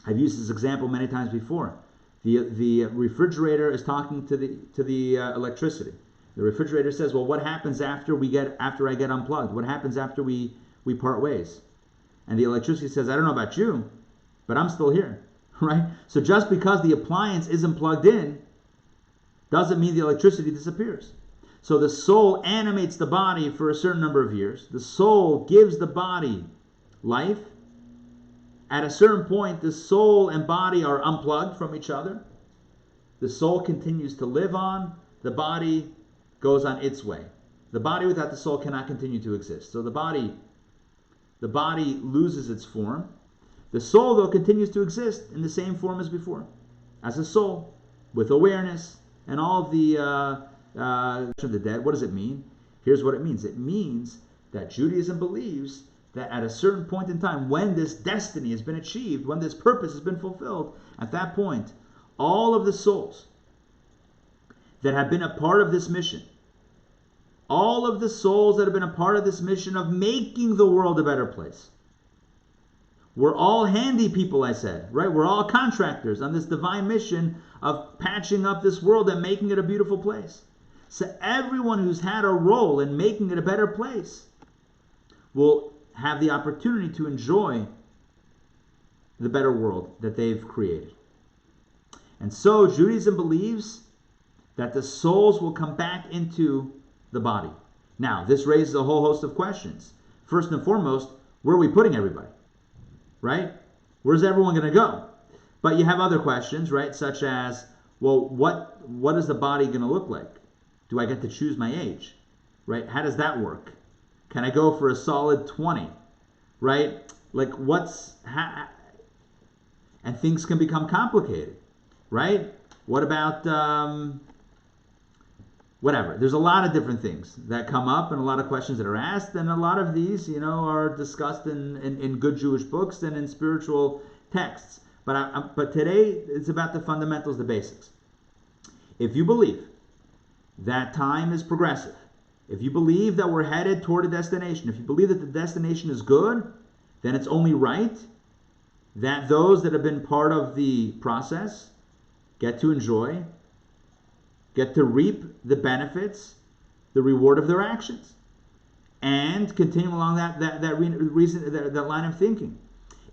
I've used this example many times before. The refrigerator is talking to the electricity. The refrigerator says, "Well, what happens after I get unplugged? What happens after we part ways?" And the electricity says, "I don't know about you, but I'm still here." Right? So just because the appliance isn't plugged in doesn't mean the electricity disappears. So the soul animates the body for a certain number of years. The soul gives the body life. At a certain point, the soul and body are unplugged from each other. The soul continues to live on. The body goes on its way. The body without the soul cannot continue to exist. So the body loses its form. The soul, though, continues to exist in the same form as before, as a soul, with awareness and all of the dead. What does it mean? Here's what it means. It means that Judaism believes that at a certain point in time, when this destiny has been achieved, when this purpose has been fulfilled, at that point, all of the souls that have been a part of this mission, all of the souls that have been a part of this mission of making the world a better place, we're all handy people, I said, right? We're all contractors on this divine mission of patching up this world and making it a beautiful place. So everyone who's had a role in making it a better place will have the opportunity to enjoy the better world that they've created. And so Judaism believes that the souls will come back into the body. Now, this raises a whole host of questions. First and foremost, where are we putting everybody? Right? Where's everyone going to go? But you have other questions, right? Such as, well, what is the body going to look like? Do I get to choose my age? Right? How does that work? Can I go for a solid 20? Right? Like and things can become complicated, right? What about whatever? There's a lot of different things that come up and a lot of questions that are asked, and a lot of these, are discussed in good Jewish books and in spiritual texts. But today it's about the fundamentals, the basics. If you believe that time is progressive, if you believe that we're headed toward a destination, if you believe that the destination is good, then it's only right that those that have been part of the process get to enjoy, get to reap the benefits, the reward of their actions, and continue along that line of thinking.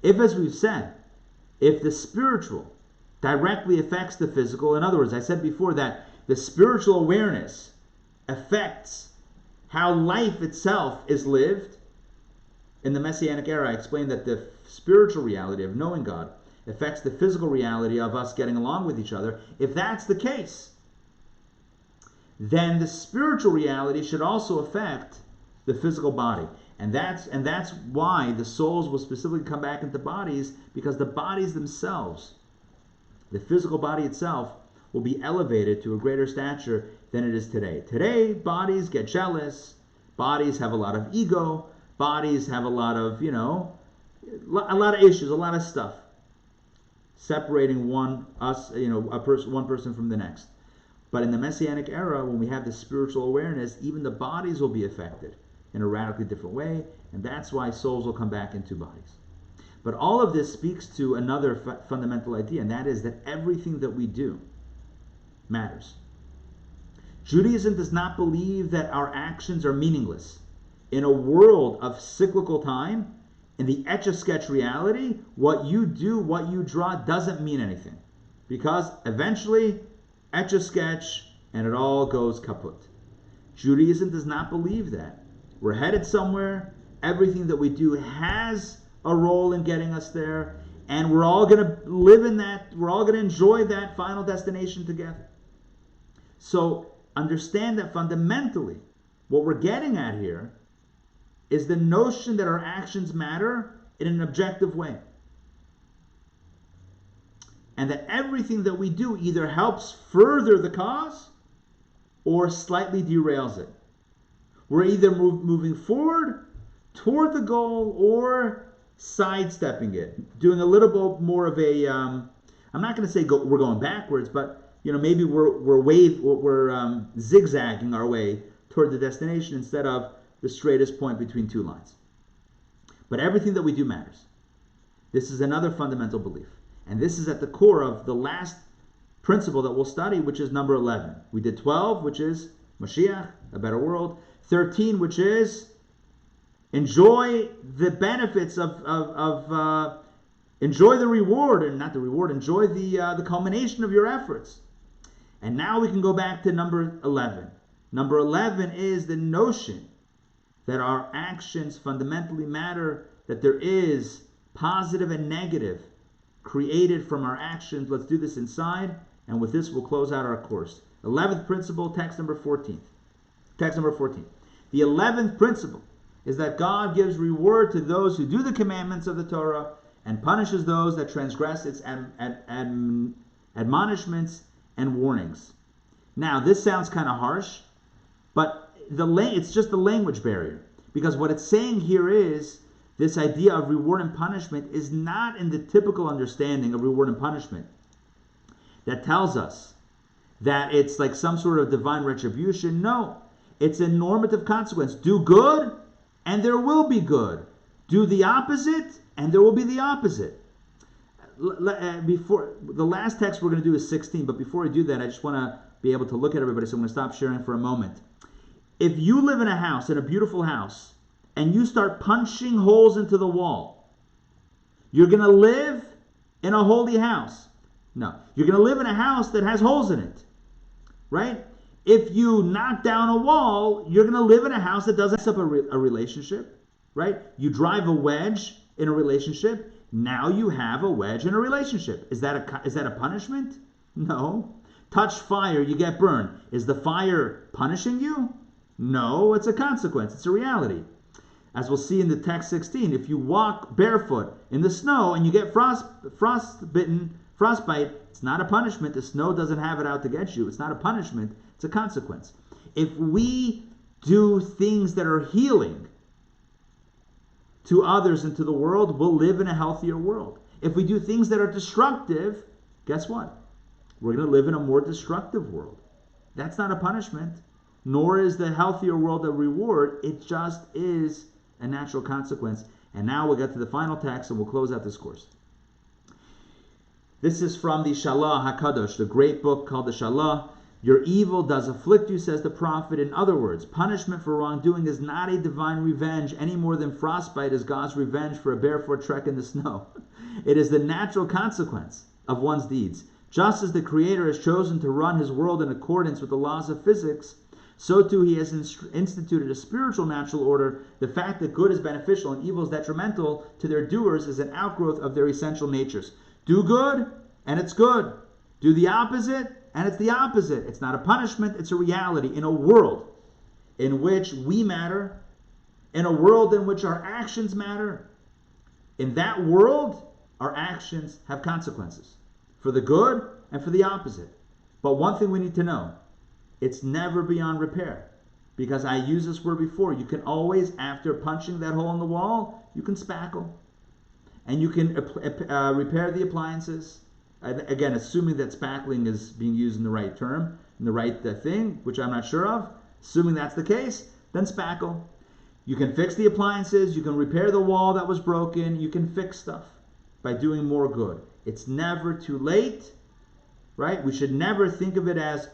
If, as we've said, if the spiritual directly affects the physical, in other words, I said before that the spiritual awareness affects how life itself is lived. In the Messianic era, I explained that the spiritual reality of knowing God affects the physical reality of us getting along with each other. If that's the case, then the spiritual reality should also affect the physical body. And that's why the souls will specifically come back into bodies, because the bodies themselves, the physical body itself, will be elevated to a greater stature than it is today. Today, bodies get jealous, bodies have a lot of ego, bodies have a lot of, a lot of issues, a lot of stuff separating one person from the next. But in the Messianic era, when we have the spiritual awareness, even the bodies will be affected in a radically different way, and that's why souls will come back into bodies. But all of this speaks to another fundamental idea, and that is that everything that we do matters. Judaism does not believe that our actions are meaningless. In a world of cyclical time, in the Etch-a-Sketch reality, what you do, what you draw, doesn't mean anything. Because eventually, Etch-a-Sketch, and it all goes kaput. Judaism does not believe that. We're headed somewhere. Everything that we do has a role in getting us there. And we're all going to live in that. We're all going to enjoy that final destination together. So understand that fundamentally, what we're getting at here is the notion that our actions matter in an objective way. And that everything that we do either helps further the cause or slightly derails it. We're either moving forward toward the goal or sidestepping it, doing a little bit more of a, I'm not going to say we're going backwards, but maybe we're zigzagging our way toward the destination instead of the straightest point between two lines. But everything that we do matters. This is another fundamental belief. And this is at the core of the last principle that we'll study, which is number 11. We did 12, which is Mashiach, a better world. 13, which is enjoy the benefits enjoy the reward, and not the reward, enjoy the culmination of your efforts. And now we can go back to number 11. Number 11 is the notion that our actions fundamentally matter, that there is positive and negative created from our actions. Let's do this inside, and with this we'll close out our course. 11th principle, text number 14. Text number 14. The 11th principle is that God gives reward to those who do the commandments of the Torah and punishes those that transgress its admonishments and warnings. Now, this sounds kind of harsh, but it's just the language barrier. Because what it's saying here is this idea of reward and punishment is not in the typical understanding of reward and punishment that tells us that it's like some sort of divine retribution. No, it's a normative consequence. Do good, and there will be good. Do the opposite, and there will be the opposite. Before the last text we're going to do is 16, but before I do that, I just want to be able to look at everybody, so I'm going to stop sharing for a moment. If you live in a house, in a beautiful house, and you start punching holes into the wall, you're going to live in a holy house. No, you're going to live in a house that has holes in it, right? If you knock down a wall, you're going to live in a house that doesn't mess up a relationship, right? You drive a wedge in a relationship. Now you have a wedge in a relationship. Is that a punishment? No. Touch fire, you get burned. Is the fire punishing you? No, it's a consequence. It's a reality. As we'll see in the text 16, if you walk barefoot in the snow and you get frostbite, it's not a punishment. The snow doesn't have it out to get you. It's not a punishment. It's a consequence. If we do things that are healing to others and to the world, we'll live in a healthier world. If we do things that are destructive, guess what? We're going to live in a more destructive world. That's not a punishment, nor is the healthier world a reward. It just is a natural consequence. And now we'll get to the final text and we'll close out this course. This is from the Shalah HaKadosh, the great book called the Shalah. Your evil does afflict you, says the prophet. In other words, punishment for wrongdoing is not a divine revenge any more than frostbite is God's revenge for a barefoot trek in the snow. It is the natural consequence of one's deeds. Just as the Creator has chosen to run his world in accordance with the laws of physics, so too he has instituted a spiritual natural order. The fact that good is beneficial and evil is detrimental to their doers is an outgrowth of their essential natures. Do good, and it's good. Do the opposite, and it's the opposite. It's not a punishment, it's a reality. In a world in which we matter, in a world in which our actions matter, in that world, our actions have consequences. For the good and for the opposite. But one thing we need to know, it's never beyond repair. Because I used this word before, you can always, after punching that hole in the wall, you can spackle. And you can repair the appliances. Again, assuming that spackling is being used in the right term, in the right thing, which I'm not sure of. Assuming that's the case, then spackle. You can fix the appliances, you can repair the wall that was broken, you can fix stuff by doing more good. It's never too late, right? We should never think of it as,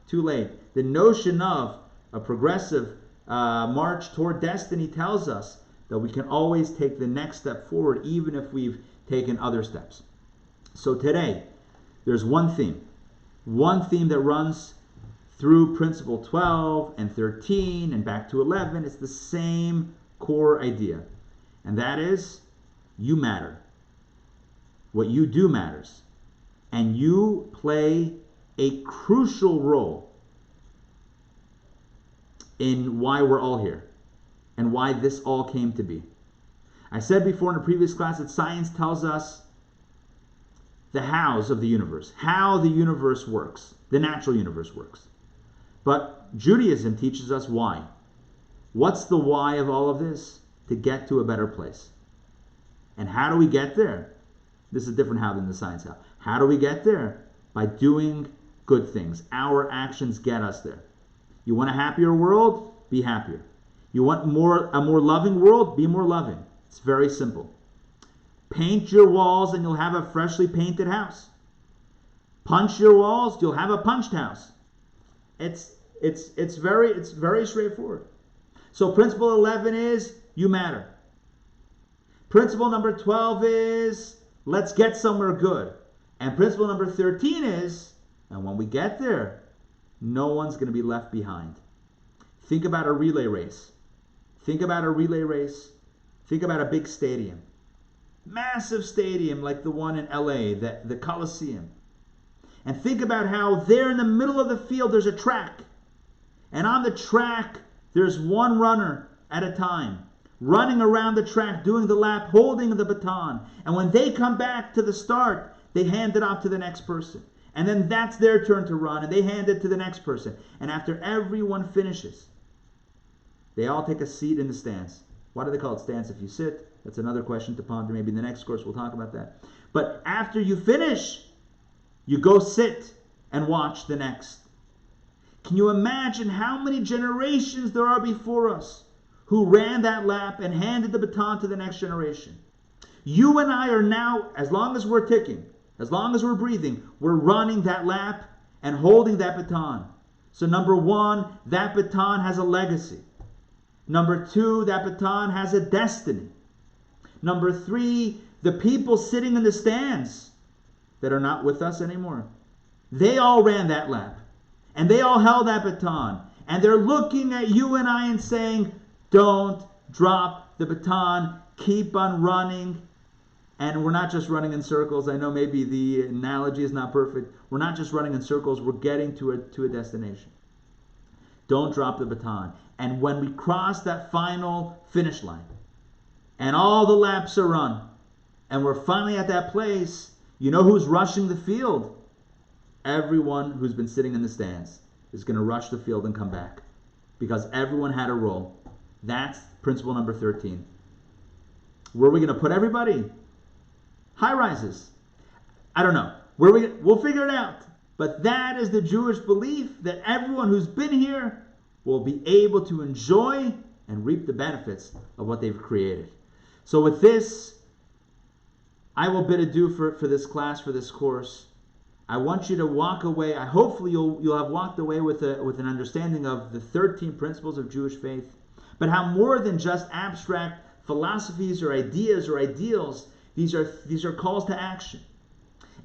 too late. The notion of a progressive march toward destiny tells us that we can always take the next step forward, even if we've taken other steps. So today, there's one theme that runs through principle 12 and 13 and back to 11. It's the same core idea, and that is, you matter. What you do matters, and you play a crucial role in why we're all here and why this all came to be. I said before in a previous class that science tells us the hows of the universe, how the universe works, the natural universe works. But Judaism teaches us why. What's the why of all of this? To get to a better place. And how do we get there? This is a different how than the science how. How do we get there? By doing good things. Our actions get us there. You want a happier world? Be happier. You want a more loving world? Be more loving. It's very simple. Paint your walls and you'll have a freshly painted house. Punch your walls, you'll have a punched house. It's very straightforward. So principle 11 is you matter. Principle number 12 is let's get somewhere good. And principle number 13 is, and when we get there, no one's going to be left behind. Think about a relay race. Think about a relay race. Think about a big stadium. Massive stadium like the one in LA, the Coliseum. And think about how there in the middle of the field there's a track. And on the track there's one runner at a time, running around the track, doing the lap, holding the baton. And when they come back to the start, they hand it off to the next person. And then that's their turn to run, and they hand it to the next person. And after everyone finishes, they all take a seat in the stands. Why do they call it stands if you sit? That's another question to ponder. Maybe in the next course we'll talk about that. But after you finish, you go sit and watch the next. Can you imagine how many generations there are before us who ran that lap and handed the baton to the next generation? You and I are now, as long as we're ticking, as long as we're breathing, we're running that lap and holding that baton. So number one, that baton has a legacy. Number two, that baton has a destiny. Number three, the people sitting in the stands that are not with us anymore, they all ran that lap. And they all held that baton. And they're looking at you and I and saying, don't drop the baton. Keep on running. And we're not just running in circles. I know maybe the analogy is not perfect. We're not just running in circles. We're getting to a destination. Don't drop the baton. And when we cross that final finish line, and all the laps are run, and we're finally at that place, you know who's rushing the field? Everyone who's been sitting in the stands is going to rush the field and come back. Because everyone had a role. That's principle number 13. Where are we going to put everybody? High rises. I don't know. We'll figure it out. But that is the Jewish belief, that everyone who's been here will be able to enjoy and reap the benefits of what they've created. So with this, I will bid adieu for this class, for this course. I want you to walk away. Hopefully you'll have walked away with an understanding of the 13 principles of Jewish faith, but how more than just abstract philosophies or ideas or ideals, these are calls to action.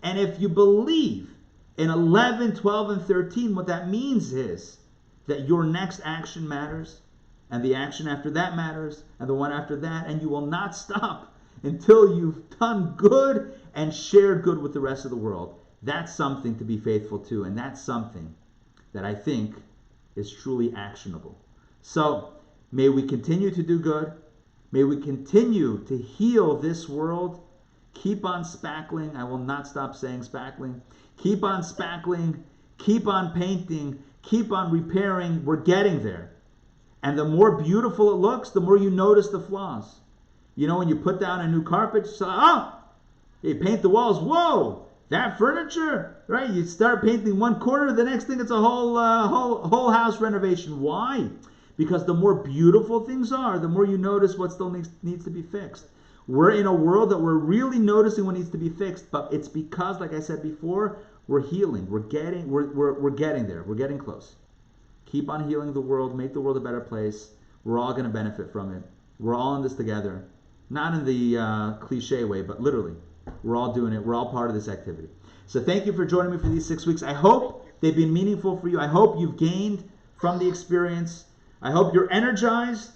And if you believe in 11, 12, and 13, what that means is that your next action matters, and the action after that matters, and the one after that, and you will not stop until you've done good and shared good with the rest of the world. That's something to be faithful to, and that's something that I think is truly actionable. So, may we continue to do good. May we continue to heal this world. Keep on spackling. I will not stop saying spackling. Keep on spackling. Keep on painting. Keep on repairing. We're getting there. And the more beautiful it looks, the more you notice the flaws. You know, when you put down a new carpet, you paint the walls. Whoa, that furniture, right? You start painting one corner, the next thing it's a whole house renovation. Why? Because the more beautiful things are, the more you notice what still needs to be fixed. We're in a world that we're really noticing what needs to be fixed, but it's because, like I said before, we're healing. We're getting there. We're getting close. Keep on healing the world. Make the world a better place. We're all going to benefit from it. We're all in this together. Not in the cliche way, but literally. We're all doing it. We're all part of this activity. So thank you for joining me for these 6 weeks. I hope they've been meaningful for you. I hope you've gained from the experience. I hope you're energized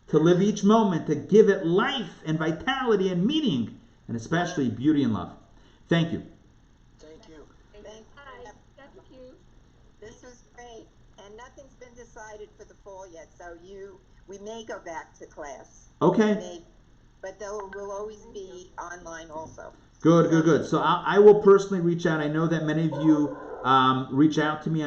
to live each moment, to give it life and vitality and meaning, and especially beauty and love. Thank you. Thank you. Thank you. This was great, and nothing's been decided for the fall yet, so we may go back to class. Okay. But there will always be online also. Good. So I will personally reach out. I know that many of you reach out to me